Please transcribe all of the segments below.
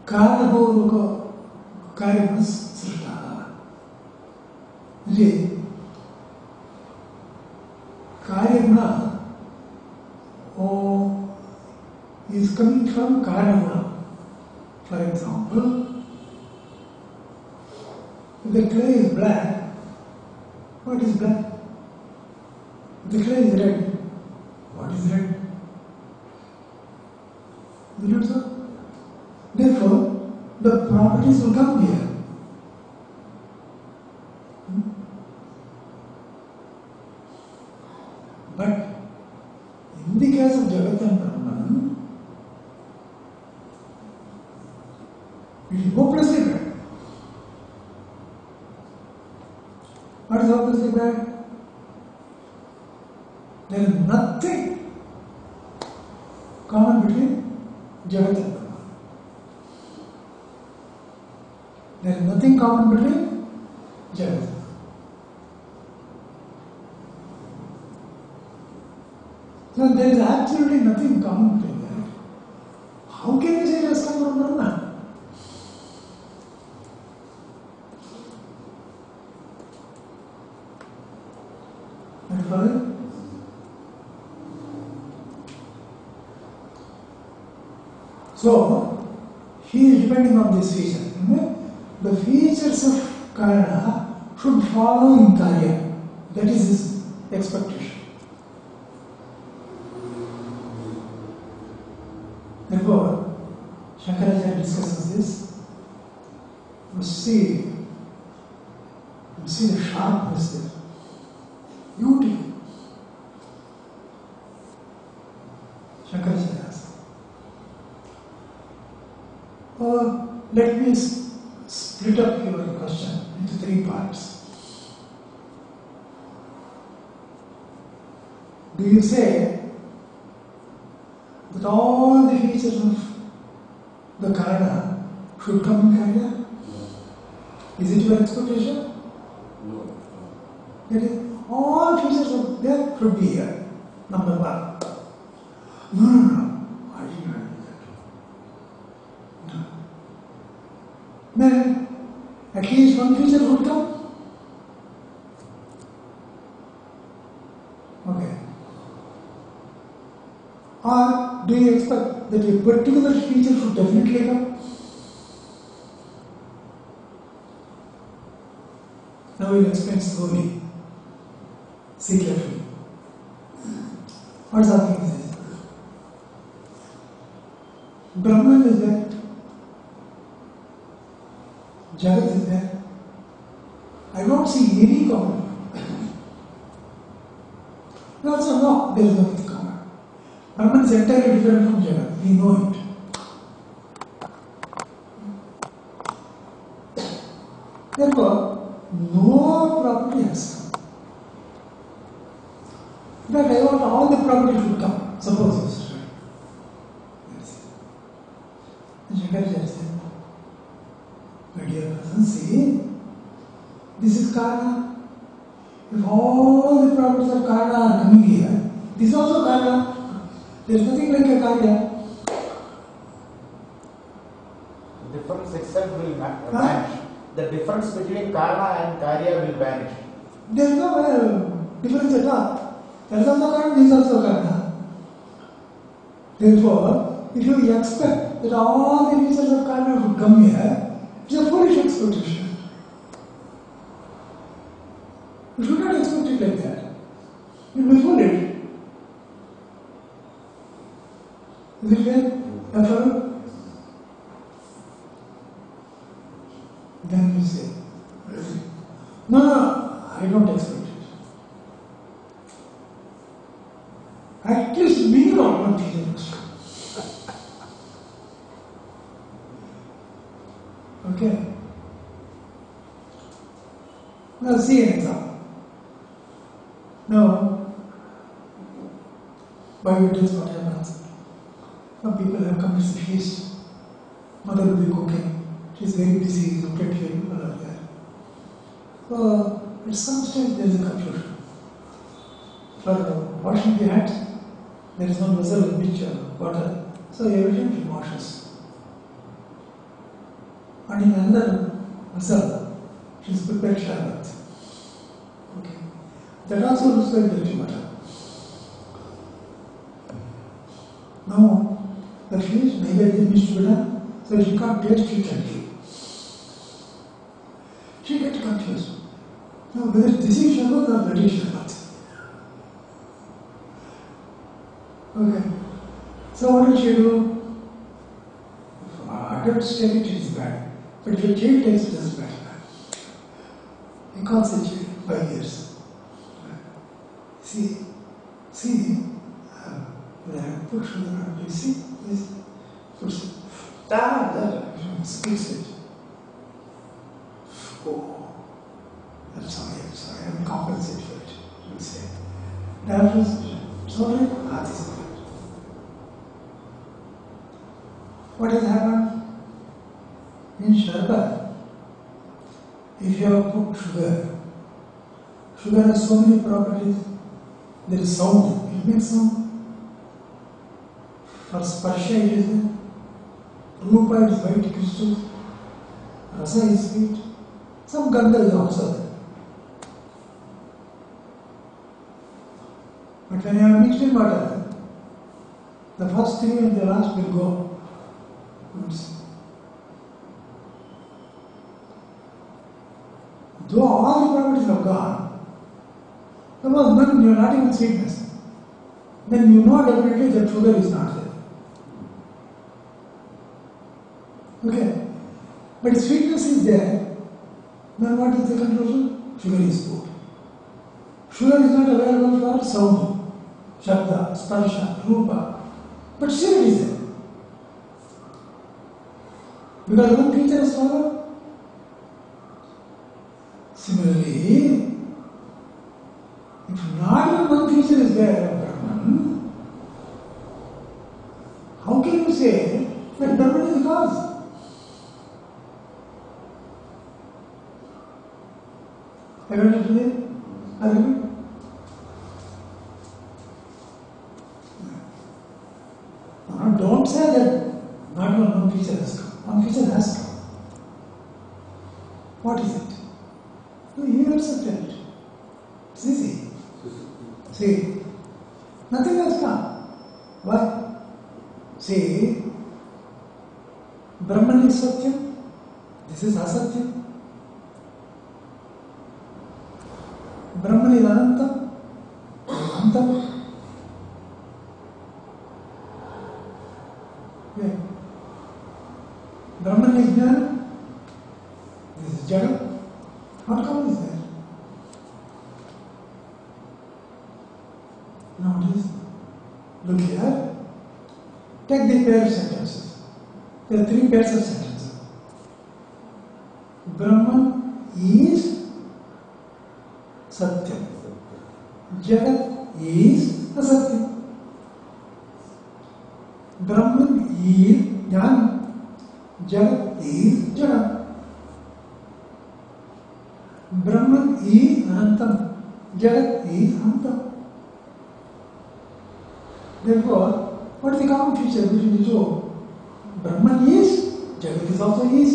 कारणपूर्वक कार्यगुण सृष्टः म्हणजे कार्यगुण is coming from Karanaguna. For example, if the clay is black, what is black? If the clay is red, what is red? Is it so? Therefore, the properties will come here. But in the case of Jagat and Brahman, it is hopelessly bad. What is hopelessly bad? There is nothing common between Jagat and Brahman. There is nothing common between Jagat. So there is absolutely nothing common between that. How can you say it has come from Brahman? So, he is depending on this feature. The features of Karana should follow in Karya. That is his expectation. Therefore, Shankaracharya discusses this. You see the sharpness there. Beauty. Shankaracharya asks. Let me split up your question into 3 parts. Do you say that all the features of the Karana should come in Karya? Is it your expectation? No. That is, all features of there should be here. Number 1. No. I did not do that. No. Then, at least one feature would come. Okay. Or do you expect that a particular feature should definitely come? Now we'll explain slowly. See carefully. What is happening is Brahman is there. Jagat is there. I don't see any common. No, there is nothing common. Brahman is entirely different from Jagat. We know it. Therefore, no property has come. That I want all the properties should come. Suppose this is right. That's it. Shankaracharya said, my dear person, see, this is Karana. If all the properties of Karana are coming here, this is also Karana. There is nothing like a Karya. The difference itself will vanish. The difference between Karana and Karya will vanish. There is no difference at all. There is also Karana, this is also Karana. Therefore, if you expect that all the features of Karana would come here, it is a foolish expectation. You should not expect it like that. You will be foolish. Is it clear? Follow? Then you say, no, I don't expect it. At least minimum one thing extra. Okay? Now see an example. Now, by your death, what happens? Some people have come to the feast. Mother will be cooking. She is very busy, look at people are there. So, at some stage there is a confusion. For washing the hat, there is no vessel in which water. So everything she washes. and in another vessel, she is prepared sharbat. Okay. That also looks like dirty water. Now, the fish naivedya needs to be done, so she can't taste it gently. She gets confused. Now, whether this is sharbat or that is sharbat. Okay. So, what will she do? If adults take it, it is bad. But if a child takes it, it is bad. He calls the child 5 years. See, when I put sugar on, you see, this puts it, squeeze it. Oh, I'm sorry, I will compensate for it, you will say. It's all right, this is good. What has happened? In sharbat, if you have put sugar has so many properties. There is sound, it makes sound. For sparsha it is there. Rupa is white crystal. Rasa is sweet. Some gandha is also there. But when you have mixed in water, the first three and the last will go. Though all the properties have gone, there was none, you are not even sweetness. Then you know definitely that sugar is not there. Okay. But if sweetness is there, then what is the conclusion? Sugar is good. Sugar is not available for sound, shabda, sparsha, rupa. But still it is there. Because one creature is followed. Similarly, if not even one creature is there of Brahman, how can you say that Brahman is the cause? Have you understood it? Argument? Now, don't say that not one creature has come. One creature has come. What is it? You yourself tell it. It's easy. See, nothing has come. Why? See, Brahman is Satyam, this is Asatyam. Brahman is Anantam, Antam. Yeah. Brahman is Jnana, this is Jada. What come is there? Now it is, look here, take the pair of sentences. There are 3 pairs of sentences. Brahman is Satyam. Jagat is Asatyam. Brahman is Jnana. Jagat is Jada. Brahman is Anantam. Jagat is Antam. Therefore, what is the common feature between the two? Brahman is, Jagat is also is.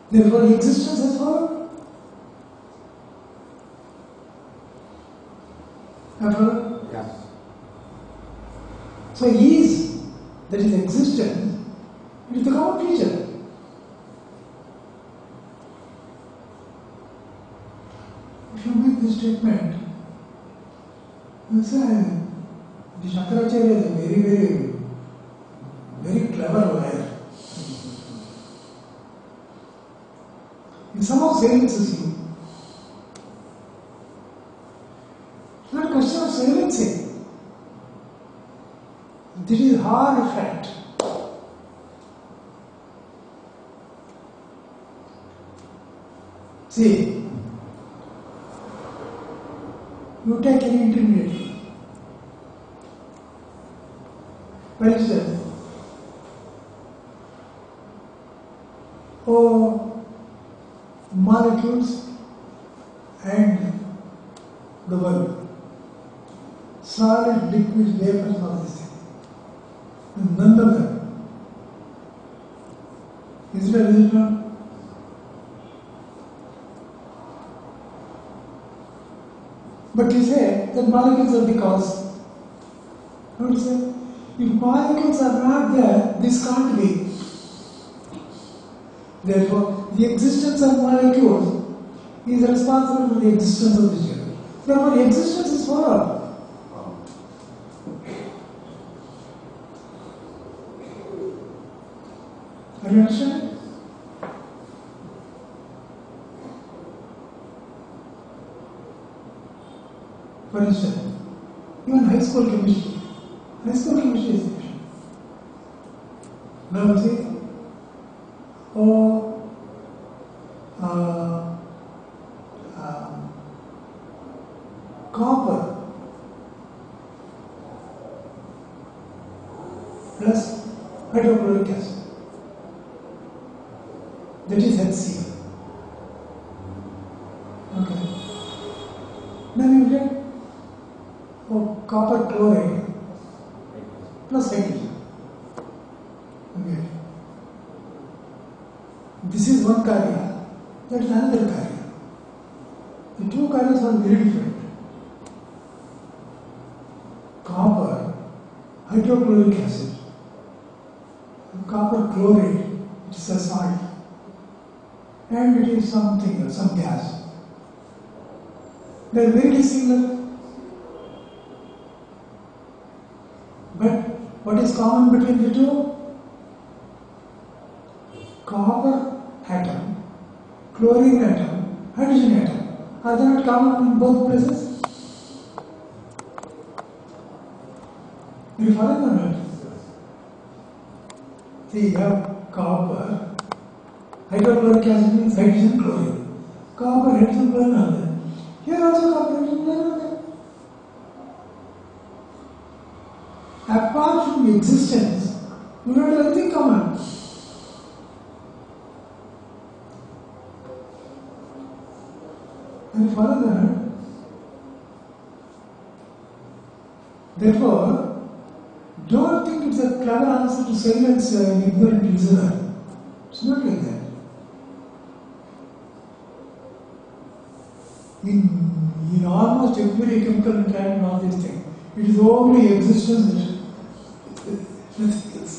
Therefore, existence has followed. After Yes. so is, that is existence, it is the common feature. If you make this statement, you say, the Shankaracharya is a very clever lawyer. He somehow silences you. It's not a question of silencing. This is hard fact. See, you take any intermediate. For instance, molecules and the world, solid, liquid, vapors, all these things. None of them. Is it or is it not? But you say that molecules are the cause. What do you say? If molecules are not there, this can't be. Therefore, the existence of molecules is responsible for the existence of this universe. Therefore, the existence is for all. Are you understanding? For instance, even high school chemistry. High school chemistry is efficient. Now you see, copper plus hydrochloric acid. That is HCl. Okay. Then you get copper chloride plus hydrogen. Okay. This is one carrier, that is another carrier. The two carriers are very different. Copper, hydrochloric acid, copper chloride, it is a salt, and it is something else, some gas. They are very similar. But what is common between the two? Copper atom, chlorine atom, hydrogen atom. Are they not common in both places? You follow or not? See, you have copper, hydrochloric acid means hydrogen chlorine. Copper, hydrogen chlorine are there. Here also copper, hydrogen chlorine are there. Apart from existence, you don't have anything common. And further, therefore, don't think it's a clever answer to silence an ignorant listener. It's not like that. In almost every chemical reaction and all these things, it is only existence, nothing else.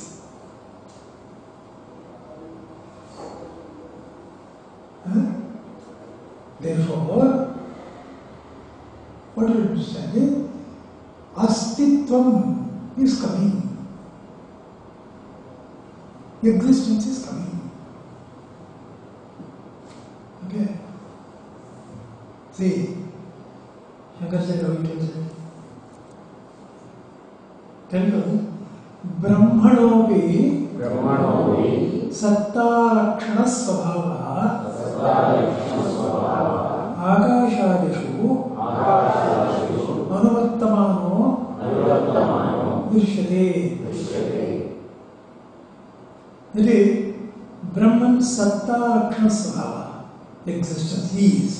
Therefore, what do you understand? Astitvam is coming. Existence is coming. Okay? See, Shankar said how it is. Tell you, Brahmanopi Satta Lakshana Svabhava Akashadishu Anuvattamano Vishyate. That is, Brahman Satta Lakshana Svabhava, existence, he is.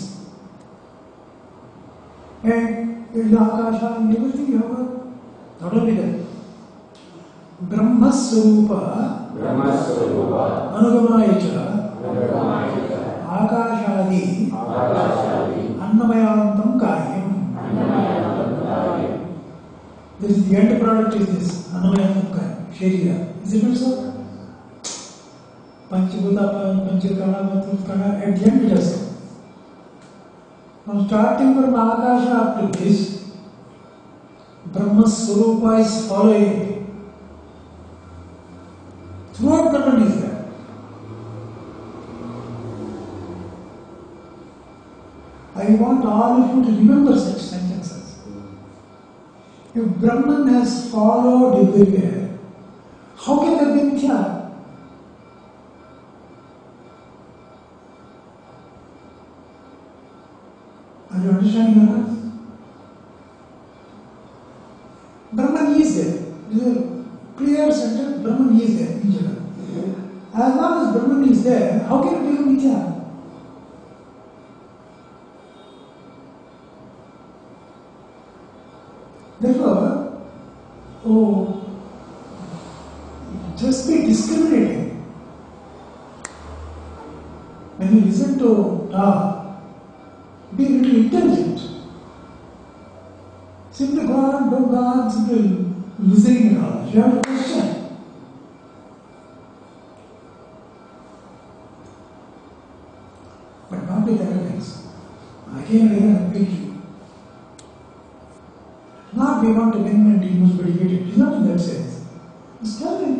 And in Akasha and everything you have, not only that. Brahma Swarupa Anugamayicha Akashadi Annamayantam Karyam. This is the end product is this Annamayantam Karyam, Sharira. Is it not so? Panchabhuta, Panchakana, Matrutkana, at the end it has come. From starting from Akasha up to this, Brahma Swarupa is following it. Throughout Brahman is there. I want all of you to remember such sentences. If Brahman has followed everywhere, how can there be Mithya? Are you understanding or not? Brahman is there. This is a clear sentence, Brahman is there in general. As long as Brahman is there, how can it become Mithya? Therefore, just be discriminating. when you listen to talk, be a little intelligent. Simply go on, don't go on, simply listening and all. You have to question. But not with arrogance. Again and again I repeat you. Not we want to win and demons be defeated. It's not in that sense. It's telling.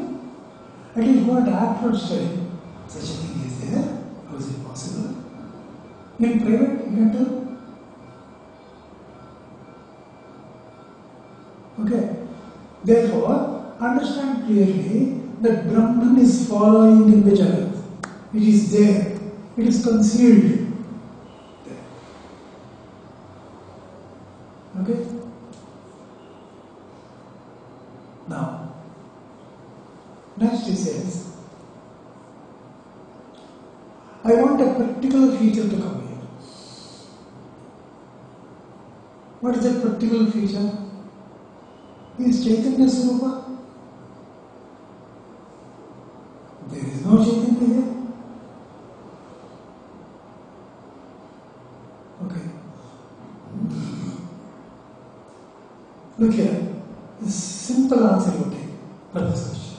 At least go and act for study. Such a thing is there. How is it possible? In private, you can tell. Okay. Therefore, understand clearly that Brahman is following in the Jagat. It is there. It is concealed there. Okay? Now, next he says, I want a particular feature to come here. What is that particular feature? Is Chaitanya Swarupa? There is no Chaitanya here. Okay. Look here. The simple answer you take for this question.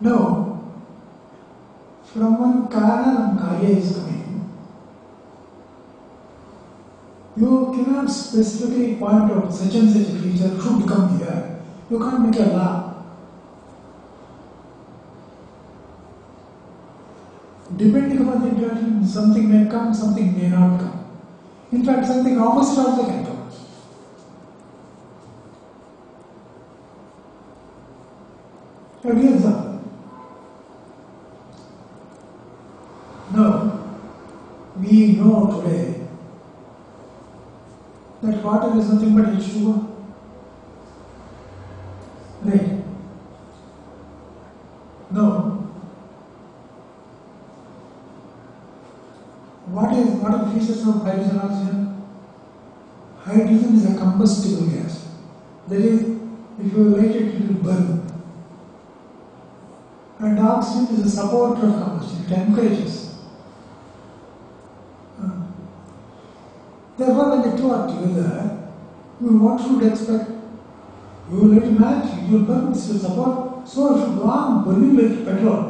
No. From one karana and karya is coming. You cannot specifically point out such and such a feature should come here. You can't make a law. Depending upon the interaction, something may come, something may not come. In fact, something opposite also can come. A real example. Now, we know today that water is nothing but H2O. Right? Now, what are the features of hydrogen and oxygen? Hydrogen is a combustible gas. That is, if you light it, it will burn. And oxygen is a supporter of combustion, it encourages. Therefore, when the two are together, what should you expect? You will let it match, it will burn, this will support. So it should go on burning like petrol.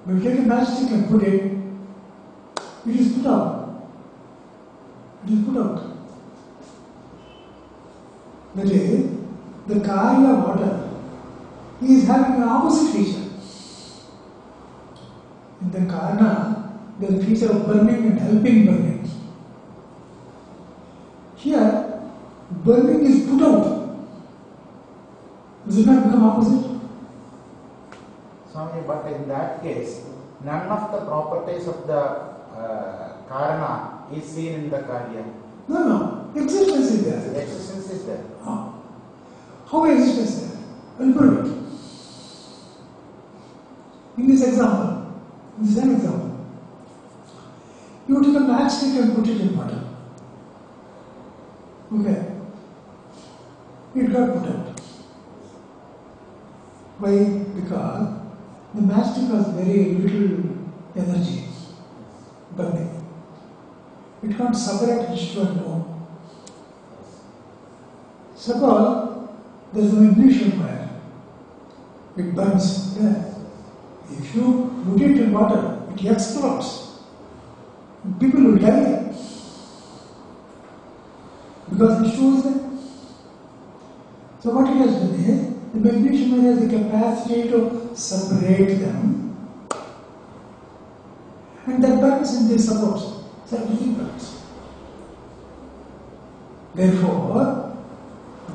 But if you take a matchstick and put it, it is put out. It is put out. That is, the karya water is having an opposite feature. In the karana, there is a feature of burning and helping burning. Here, burning is put out. Does it not become opposite? Swami, but in that case, none of the properties of the karana is seen in the karya. No. Existence is there. Existence is there. How existence is there? I'll prove it. In this example, in the same example, you take a matchstick and put it in water. Okay. It got put out. Why? Because the matchstick has very little energy burning. It can't separate H2 and O. Suppose there is a magnesium wire. It burns there. If you put it in water, it explodes. People will die because H2 is there. So what it has done is, the magnesium has the capacity to separate them, and that burns and they support. So everything burns. Therefore,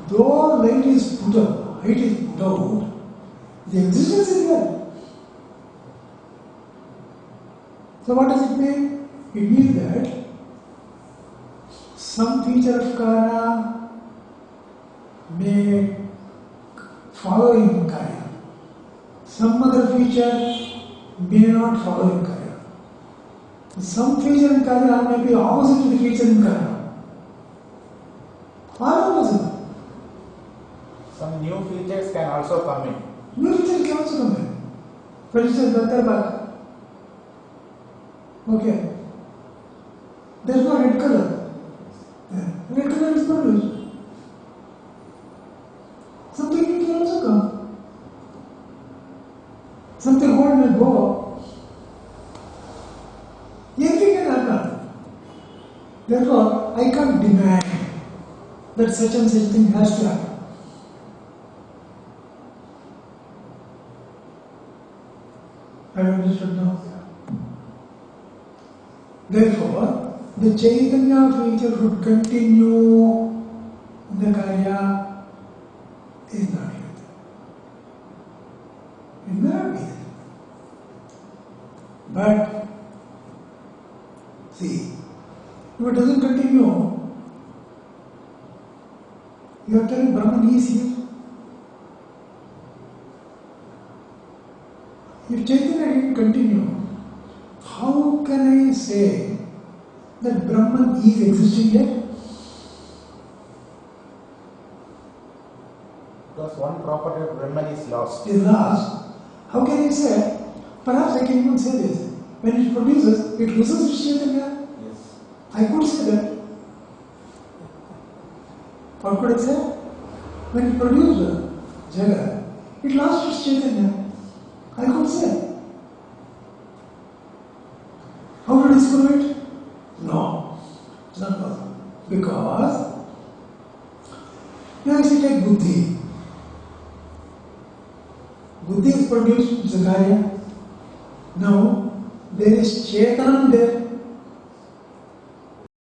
though light is put out, the existence is there. So what does it mean? It means that some feature of karma may follow in karya. Some other feature may not follow in karya. Some feature in karya may be opposite to the feature in karma. All possible. Some new features can also come in. New features can also come in. For instance, Bharathi. Okay. There is no red color. Red color is produced. Something new can also come. Something old will go. Anything can happen. Therefore, I can't demand that such and such thing has to happen. Have you understood now? Therefore, the Chaitanya feature should continue in the Karya is not here. It may not be there. But, see, if it doesn't continue, you are telling Brahman is here. If Chaitanya didn't continue, how can I say that Brahman is existing yet? Because one property of Brahman is lost. Is lost. How can I say? Perhaps I can even say this. When it produces, it loses its Chaitanya. Yes. I could say that. What could I say? When it produced Jagat, it lost its Chaitanya. I could say. How to disprove it? No, it's not possible. Because, now if you take Buddhi. Buddhi is produced, it's a Karya. Now, there is Chetanam there.